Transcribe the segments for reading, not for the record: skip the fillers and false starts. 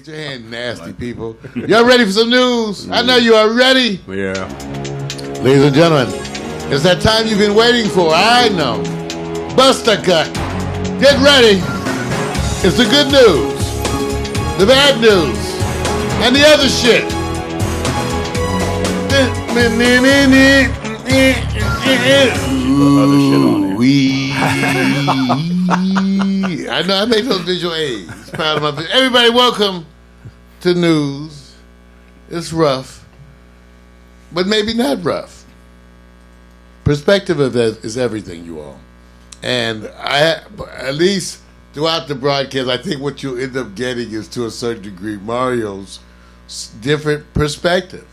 Get your hand nasty, people. Y'all ready for some news? I know you are ready. Yeah. Ladies and gentlemen, it's that time you've been waiting for. I know. Buster cut. Get ready. It's the good news, the bad news, and the other shit. Other shit on here. I know I make those visual aids. Proud of my everybody. Welcome to Newz. It's rough, but maybe not rough. Perspective of that is everything, you all. And I, at least throughout the broadcast, I think what you end up getting is, to a certain degree, Mario's different perspective,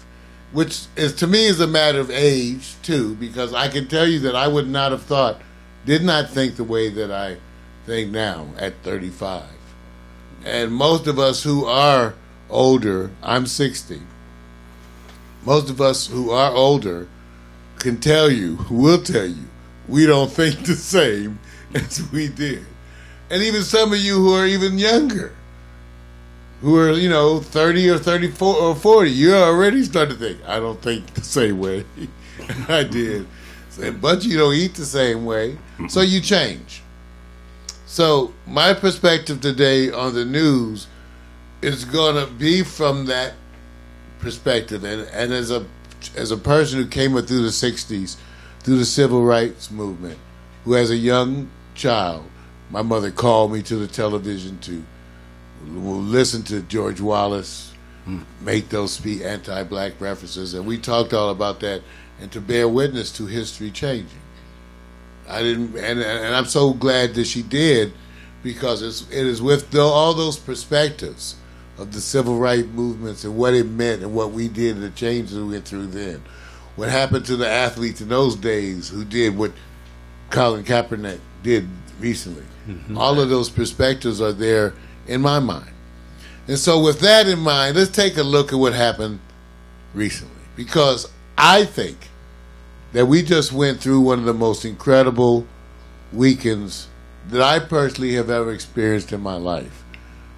which is, to me, is a matter of age too, because I can tell you that I would not have did not think the way that I think now at 35. And most of us who are older, I'm 60, most of us who are older will tell you, we don't think the same as we did. And even some of you who are even younger, who are, 30 or 34 or 40, you're already starting to think, I don't think the same way I did. But you don't eat the same way, so you change. So my perspective today on the news is going to be from that perspective. And as a person who came up through the 60s, through the civil rights movement, who as a young child, my mother called me to the television to listen to George Wallace make those anti-black references, and we talked all about that, and to bear witness to history changing. And I'm so glad that she did, because it is with all those perspectives of the civil rights movements and what it meant and what we did and the changes we went through then. What happened to the athletes in those days who did what Colin Kaepernick did recently. Mm-hmm. All of those perspectives are there in my mind. And so with that in mind, let's take a look at what happened recently. Because I think that we just went through one of the most incredible weekends that I personally have ever experienced in my life.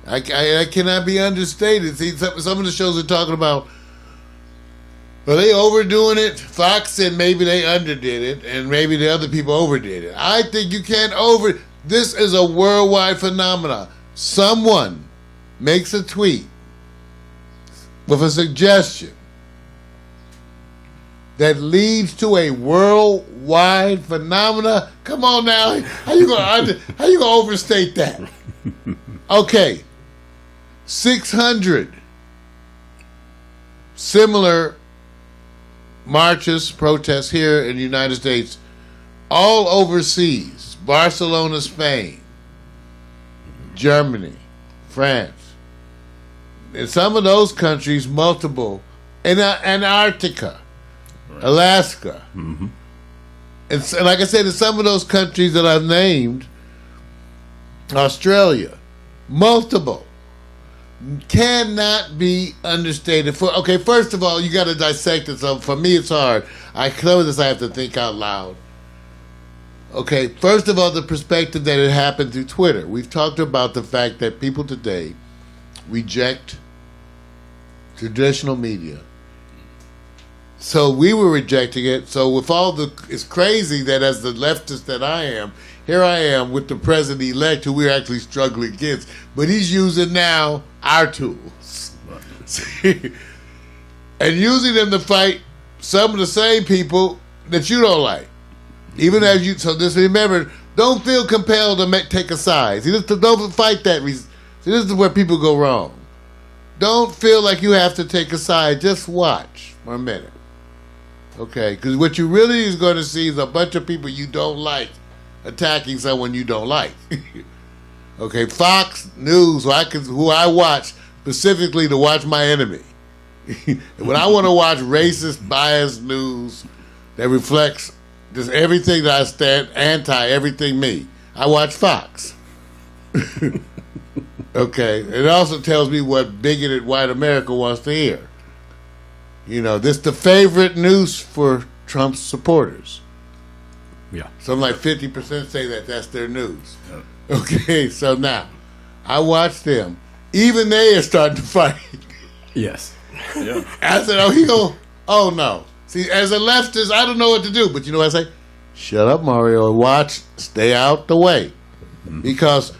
I cannot be understated. See, some of the shows are talking about, are they overdoing it? Fox said maybe they underdid it, and maybe the other people overdid it. I think you can't this is a worldwide phenomenon. Someone makes a tweet with a suggestion that leads to a worldwide phenomena. Come on now, how you gonna overstate that? Okay, 600 similar marches, protests here in the United States, all overseas: Barcelona, Spain, Germany, France. In some of those countries, multiple. In Antarctica, right. Alaska. Mm-hmm. And like I said, in some of those countries that I've named, Australia, multiple. Cannot be understated. First of all, you got to dissect it. So for me, it's hard. I have to think out loud. Okay, first of all, the perspective that it happened through Twitter. We've talked about the fact that people today reject traditional media. So we were rejecting it. So it's crazy that as the leftist that I am, here I am with the president-elect who we're actually struggling against, but he's using now our tools. See? And using them to fight some of the same people that you don't like. Even as you, so just remember, don't feel compelled to take a side. See, don't fight that. See, this is where people go wrong. Don't feel like you have to take a side. Just watch for a minute. Okay? Because what you really is going to see is a bunch of people you don't like attacking someone you don't like. Okay? Fox News, who I watch specifically to watch my enemy. When I want to watch racist, biased news that reflects just everything that I stand everything me, I watch Fox. Okay? It also tells me what bigoted white America wants to hear. This is the favorite news for Trump's supporters. Yeah. Something like 50% say that's their news. Yeah. Okay, so now, I watch them, even they are starting to fight. Yes. Yeah. I said, oh no. See, as a leftist, I don't know what to do. But you know what I say? Shut up, Mario, and watch, stay out the way. Because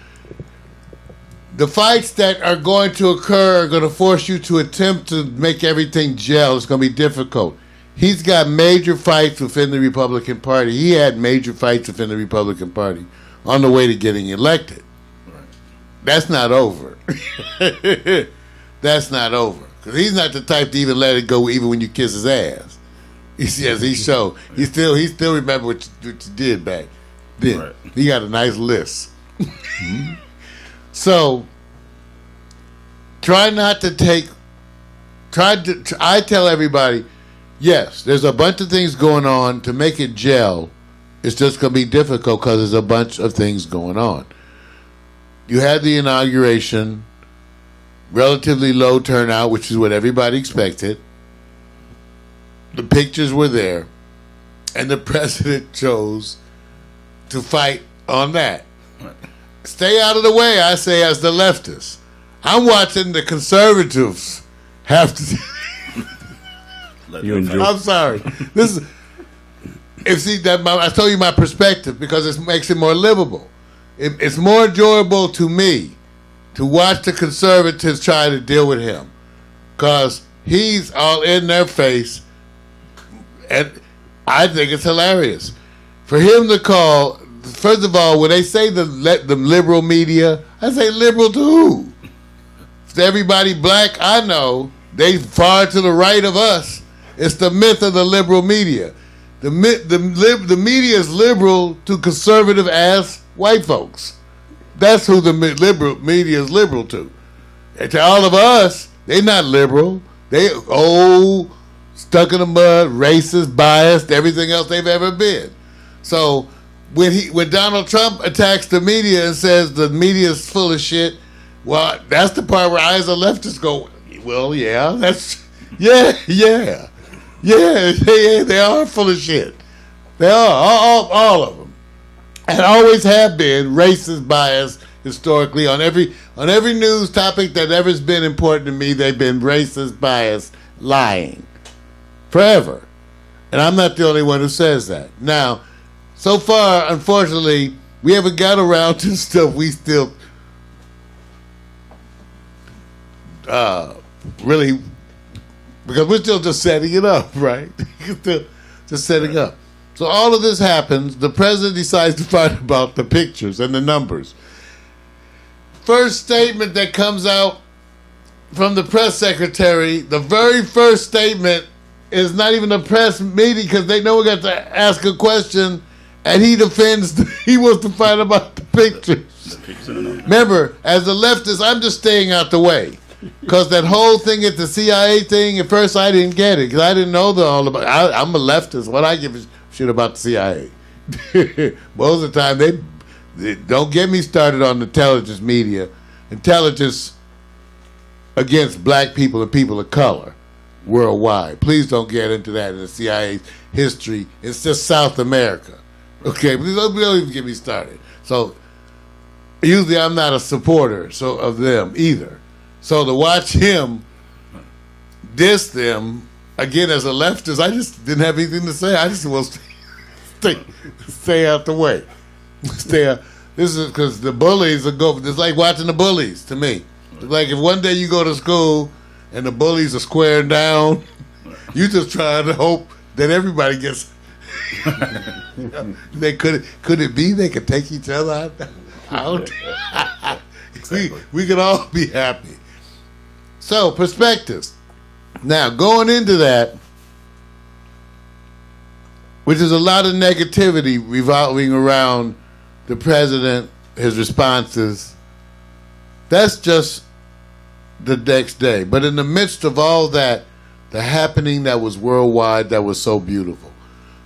the fights that are going to occur are going to force you to attempt to make everything gel. It's going to be difficult. He's got major fights within the Republican Party. He had major fights within the Republican Party on the way to getting elected. Right. That's not over. That's not over. Because he's not the type to even let it go even when you kiss his ass. Yes, he showed. He still remember what you did back then. Right. He got a nice list. So, I tell everybody, yes, there's a bunch of things going on. To make it gel, it's just going to be difficult because there's a bunch of things going on. You had the inauguration, relatively low turnout, which is what everybody expected. The pictures were there, and the president chose to fight on that. Stay out of the way, I say, as the leftist. I'm watching the conservatives have to. I'm sorry. This is. I told you my perspective because it makes it more livable. It's more enjoyable to me to watch the conservatives try to deal with him, because he's all in their face, and I think it's hilarious for him to call. First of all, when they say the liberal media, I say liberal to who? To everybody black I know, they far to the right of us. It's the myth of the liberal media. The media is liberal to conservative ass white folks. That's who the liberal media is liberal to. And to all of us, they're not liberal. They stuck in the mud, racist, biased, everything else they've ever been. So when Donald Trump attacks the media and says the media is full of shit, well, that's the part where I as a leftist go, well, yeah, yeah, they are full of shit. They are, all of them. And always have been racist, biased historically on every news topic that ever's been important to me. They've been racist, biased, lying forever. And I'm not the only one who says that. Now, so far, unfortunately, we haven't got around to stuff we still really, because we're still just setting it up, right? Still just setting up. So all of this happens. The president decides to fight about the pictures and the numbers. First statement that comes out from the press secretary, the very first statement is not even a press meeting because they know we got to ask a question. And he wants to fight about the pictures. Remember, as a leftist, I'm just staying out the way. Because that whole thing at the CIA thing, at first I didn't get it. Because I didn't know I'm a leftist. What I give a shit about the CIA? Most of the time, they don't get me started on intelligence media. Intelligence against black people and people of color worldwide. Please don't get into that in the CIA's history. It's just South America. Okay, please don't even get me started. So, usually I'm not a supporter of them either. So to watch him diss them, again, as a leftist, I just didn't have anything to say. I just want to stay out the way. Stay out. This is because the bullies it's like watching the bullies to me. It's like if one day you go to school and the bullies are squaring down, you just trying to hope that everybody gets... They could it be they could take each other out? Exactly. we could all be happy. So perspectives. Now going into that, which is a lot of negativity revolving around the president, his responses. That's just the next day. But in the midst of all that, the happening that was worldwide, that was so beautiful.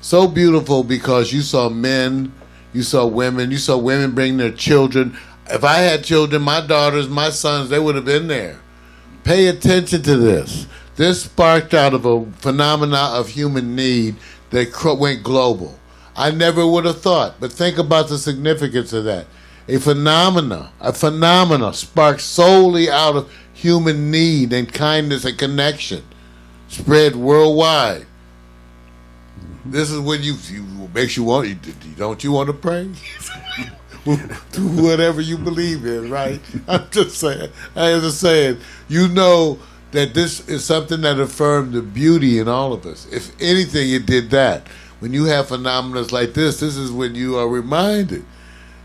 So beautiful because you saw men, you saw women bring their children. If I had children, my daughters, my sons, they would have been there. Pay attention to this. This sparked out of a phenomena of human need that went global. I never would have thought, but think about the significance of that. a phenomena sparked solely out of human need and kindness and connection, spread worldwide. This is when you makes you want. Don't you want to pray? Whatever you believe in, right? I'm just saying. You know that this is something that affirmed the beauty in all of us. If anything, it did that. When you have phenomena like this is when you are reminded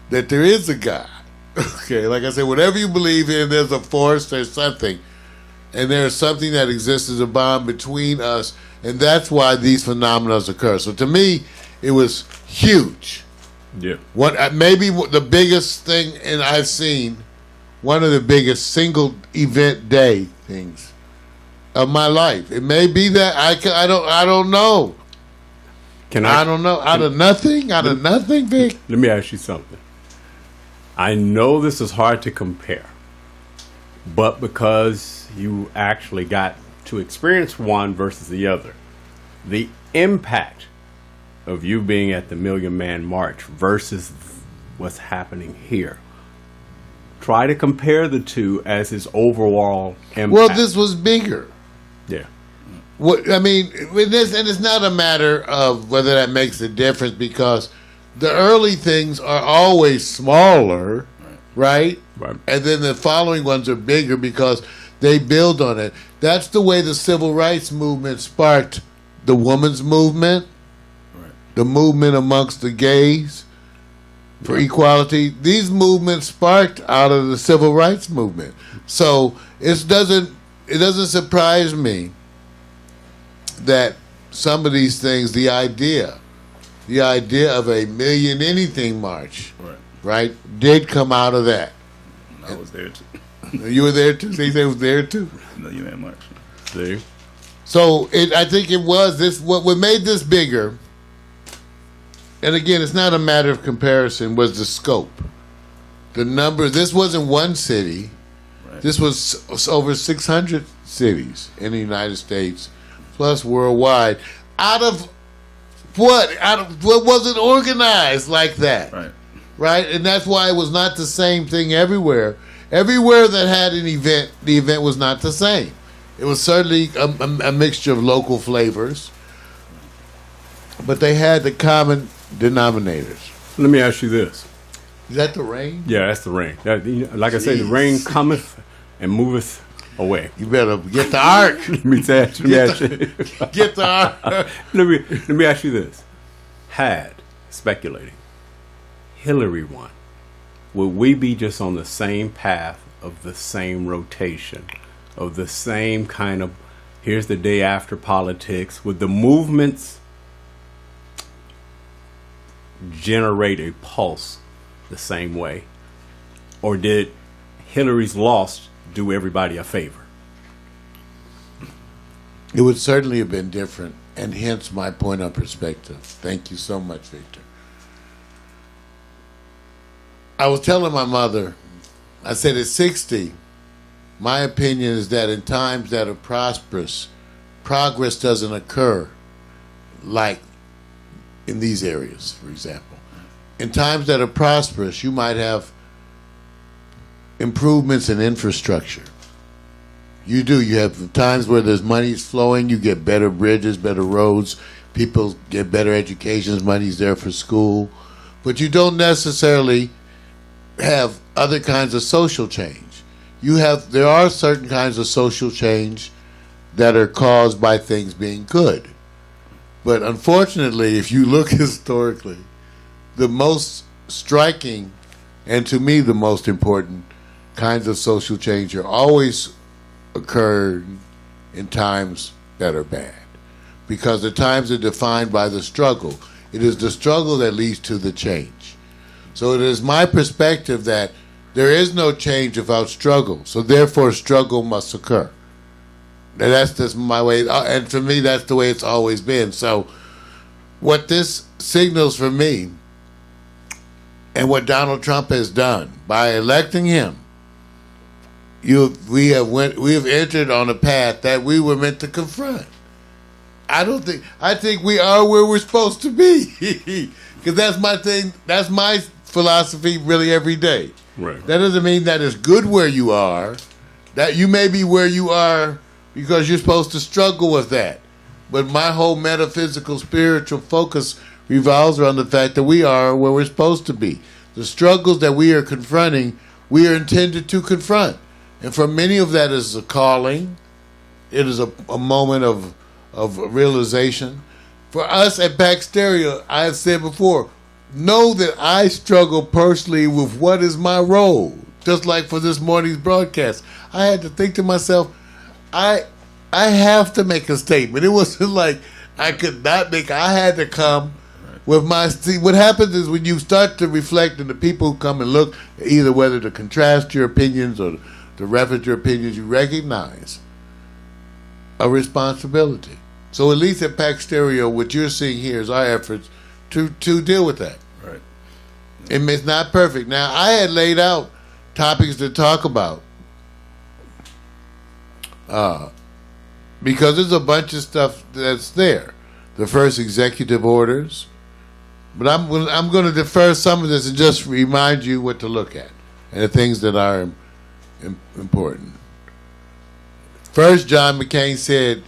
that there is a God. Okay, like I said, whatever you believe in, there's a force, there's something. And there's something that exists as a bond between us, and that's why these phenomena occur. So to me, it was huge. Yeah. Maybe the biggest thing, and I've seen one of the biggest single event day things of my life. It may be that I don't know. I don't know. Out of nothing, Vic. Let me ask you something. I know this is hard to compare, but because you actually got to experience one versus the other, the impact of you being at the Million Man March versus what's happening here. Try to compare the two as his overall impact. Well, this was bigger. Yeah. With this, and it's not a matter of whether that makes a difference, because the early things are always smaller, right? Right. And then the following ones are bigger because they build on it. That's the way the civil rights movement sparked the women's movement, right, the movement amongst the gays for equality. These movements sparked out of the civil rights movement. So it doesn't surprise me that some of these things, the idea of a Million Anything March, right, did come out of that. I was there too. You were there too? They was there too? Million Man March. See? So I think it was this, what made this bigger, and again, it's not a matter of comparison, was the scope. The number, this wasn't one city. Right. This was over 600 cities in the United States, plus worldwide. Out of what wasn't organized like that. Right? And that's why it was not the same thing everywhere. Everywhere that had an event, the event was not the same. It was certainly a mixture of local flavors, but they had the common denominators. Let me ask you this. Is that the rain? Yeah, that's the rain. Like I say, the rain cometh and moveth away. You better get the ark. Let me ask you. Get the ark. Let me ask you this. Speculating, Hillary won, would we be just on the same path of the same rotation, of the same kind of, here's the day after politics, would the movements generate a pulse the same way? Or did Hillary's loss do everybody a favor? It would certainly have been different, and hence my point of perspective. Thank you so much, Victor. I was telling my mother, I said at 60, my opinion is that in times that are prosperous, progress doesn't occur like in these areas, for example. In times that are prosperous, you might have improvements in infrastructure. You do. You have times where there's money flowing, you get better bridges, better roads, people get better educations, money's there for school. But you don't necessarily have other kinds of social change. There are certain kinds of social change that are caused by things being good. But unfortunately, if you look historically, the most striking, and to me the most important kinds of social change are always occurred in times that are bad. Because the times are defined by the struggle. It is the struggle that leads to the change. So it is my perspective that there is no change without struggle. So therefore, struggle must occur. And that's just my way. And for me, that's the way it's always been. So what this signals for me, and what Donald Trump has done by electing him, we have entered on a path that we were meant to confront. I think we are where we're supposed to be. Because that's my thing. That's my philosophy really every day. Right. That doesn't mean that it's good where you are. That you may be where you are because you're supposed to struggle with that. But my whole metaphysical, spiritual focus revolves around the fact that we are where we're supposed to be. The struggles that we are confronting, we are intended to confront. And for many of that is a calling. It is a moment of realization. For us at Pax Stereo, I have said before, know that I struggle personally with what is my role. Just like for this morning's broadcast, I had to think to myself, I have to make a statement. It wasn't like I could not make. I had to come with my. See, what happens is when you start to reflect, and the people who come and look, either whether to contrast your opinions or to reference your opinions, you recognize a responsibility. So at least at Pax Stereo, what you're seeing here is our efforts to deal with that. Right. It's not perfect. Now, I had laid out topics to talk about because there's a bunch of stuff that's there. The first executive orders. But I'm going to defer some of this and just remind you what to look at and the things that are important. First, John McCain said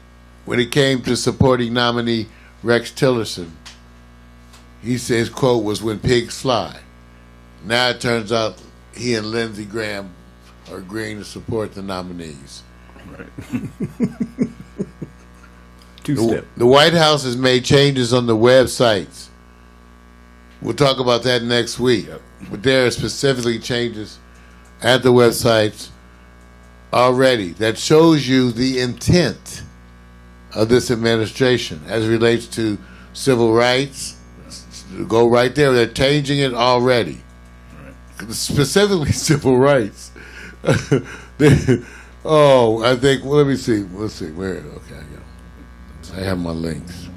when it came to supporting nominee Rex Tillerson, he said his quote was, "When pigs fly." Now it turns out he and Lindsey Graham are agreeing to support the nominees. Right. Two-step. The White House has made changes on the websites. We'll talk about that next week. Yep. But there are specifically changes at the websites already that shows you the intent of this administration as it relates to civil rights. Go right there. They're changing it already. Right. Specifically civil rights. I think, let me see. Let's see. Where? Okay, I have my links.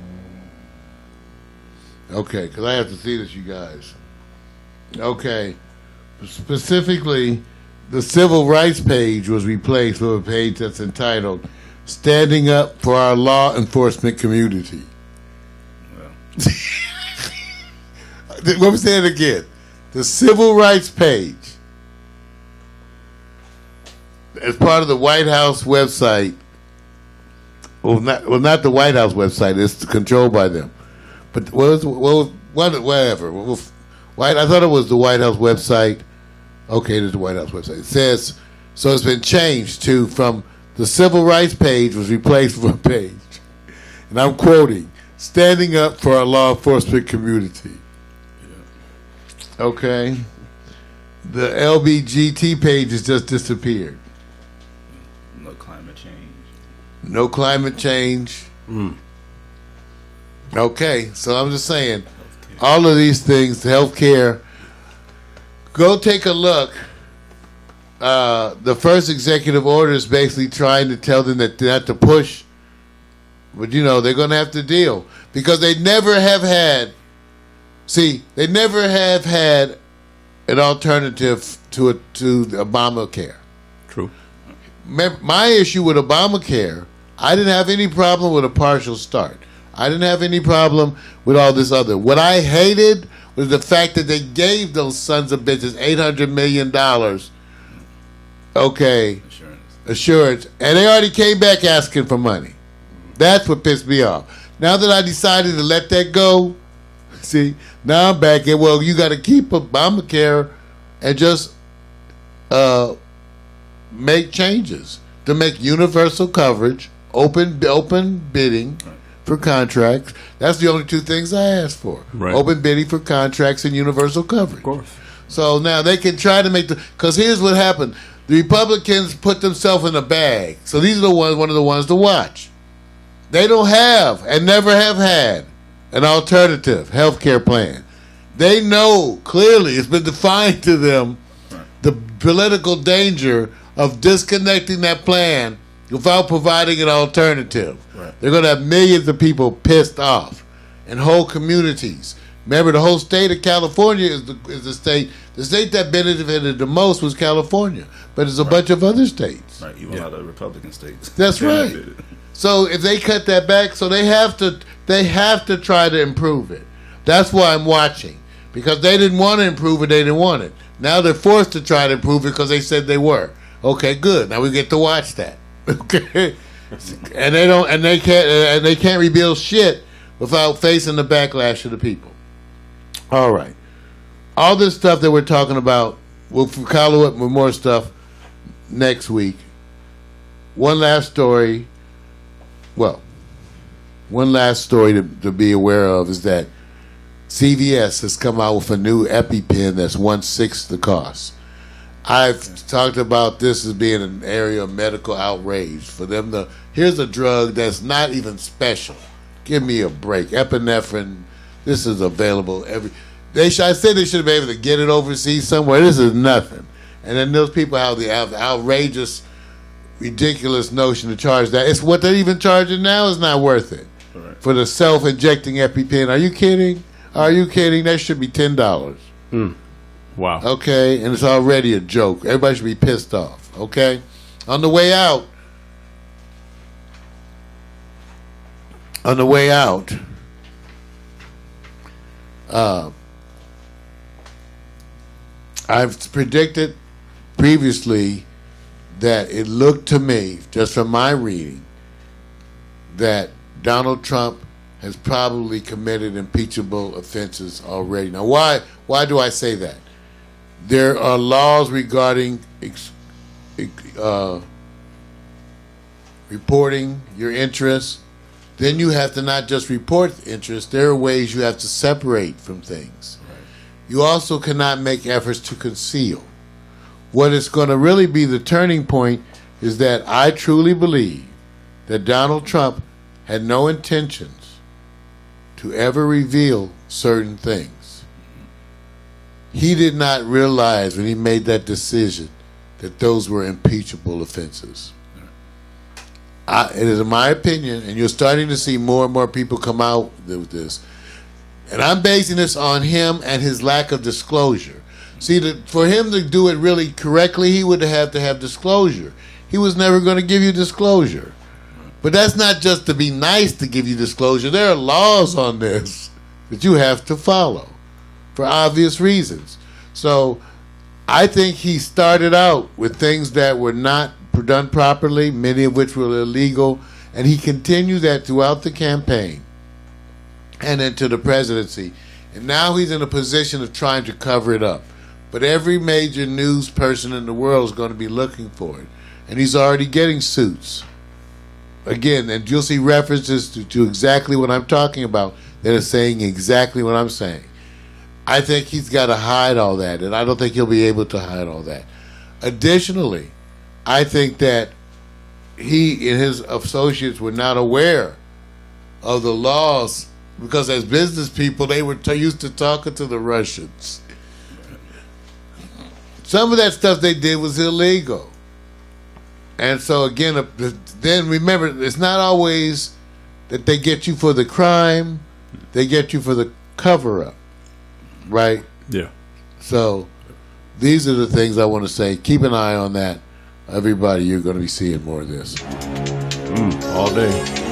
Okay, because I have to see this, you guys. Okay. Specifically, the civil rights page was replaced with a page that's entitled "Standing Up for Our Law Enforcement Community." Well. Let me say it again. The civil rights page, as part of the White House website, not the White House website, it's controlled by them. But whatever. I thought it was the White House website. Okay, it is the White House website. It says, so it's been changed from the civil rights page was replaced with a page. And I'm quoting, "Standing up for our law enforcement community." Okay. The LBGT page has just disappeared. No climate change. No climate change. Okay, so I'm just saying, all of these things, healthcare. Go take a look. The first executive order is basically trying to tell them that not to push, but they're going to have to deal because they never have had. See, they never have had an alternative to Obamacare. True. My issue with Obamacare, I didn't have any problem with a partial start. I didn't have any problem with all this other. What I hated was the fact that they gave those sons of bitches $800 million. Okay. Assurance. And they already came back asking for money. That's what pissed me off. Now that I decided to let that go, see, now I'm back in, well, you got to keep Obamacare and just make changes to make universal coverage, open bidding for contracts. That's the only two things I asked for. Right. Open bidding for contracts and universal coverage. Of course. So now they can try to make because here's what happened. The Republicans put themselves in a bag. So these are one of the ones to watch. They don't have and never have had an alternative health care plan. They know clearly, it's been defined to them, the political danger of disconnecting that plan without providing an alternative. Right. They're going to have millions of people pissed off and whole communities. Remember, the whole state of California is the state. The state that benefited the most was California, but there's a bunch of other states. Right, even a lot of Republican states. That's right. So if they cut that back, so they have to try to improve it. That's why I'm watching, because they didn't want to improve it. They didn't want it. Now they're forced to try to improve it because they said they were. Okay, good. Now we get to watch that. Okay, and they can't rebuild shit without facing the backlash of the people. All right, all this stuff that we're talking about, we'll follow up with more stuff next week. One last story. Well, one last story to be aware of is that CVS has come out with a new EpiPen that's 1/6 the cost. I've talked about this as being an area of medical outrage for them to. Here's a drug that's not even special. Give me a break. Epinephrine. This is available I said they should have been able to get it overseas somewhere. This is nothing. And then those people have the outrageous, ridiculous notion to charge that. It's what they're even charging now is not worth it. Right. For the self-injecting EpiPen. Are you kidding? Are you kidding? That should be $10. Wow. Okay, and it's already a joke. Everybody should be pissed off. Okay, on the way out. I've predicted previously that it looked to me, just from my reading, that Donald Trump has probably committed impeachable offenses already. Now, why do I say that? There are laws regarding reporting your interests. Then you have to not just report interests. There are ways you have to separate from things. Right. You also cannot make efforts to conceal. What is going to really be the turning point is that I truly believe that Donald Trump had no intentions to ever reveal certain things. He did not realize when he made that decision that those were impeachable offenses. It is my opinion, and you're starting to see more and more people come out with this, and I'm basing this on him and his lack of disclosure. See, for him to do it really correctly, he would have to have disclosure. He was never going to give you disclosure. But that's not just to be nice to give you disclosure. There are laws on this that you have to follow for obvious reasons. So I think he started out with things that were not done properly, many of which were illegal, and he continued that throughout the campaign and into the presidency. And now he's in a position of trying to cover it up. But every major news person in the world is going to be looking for it. And he's already getting suits. Again, and you'll see references to exactly what I'm talking about that are saying exactly what I'm saying. I think he's got to hide all that, and I don't think he'll be able to hide all that. Additionally, I think that he and his associates were not aware of the laws because as business people, they were used to talking to the Russians. Some of that stuff they did was illegal. And so, again, then remember, it's not always that they get you for the crime. They get you for the cover-up, right? Yeah. So these are the things I want to say. Keep an eye on that. Everybody, you're going to be seeing more of this. All day.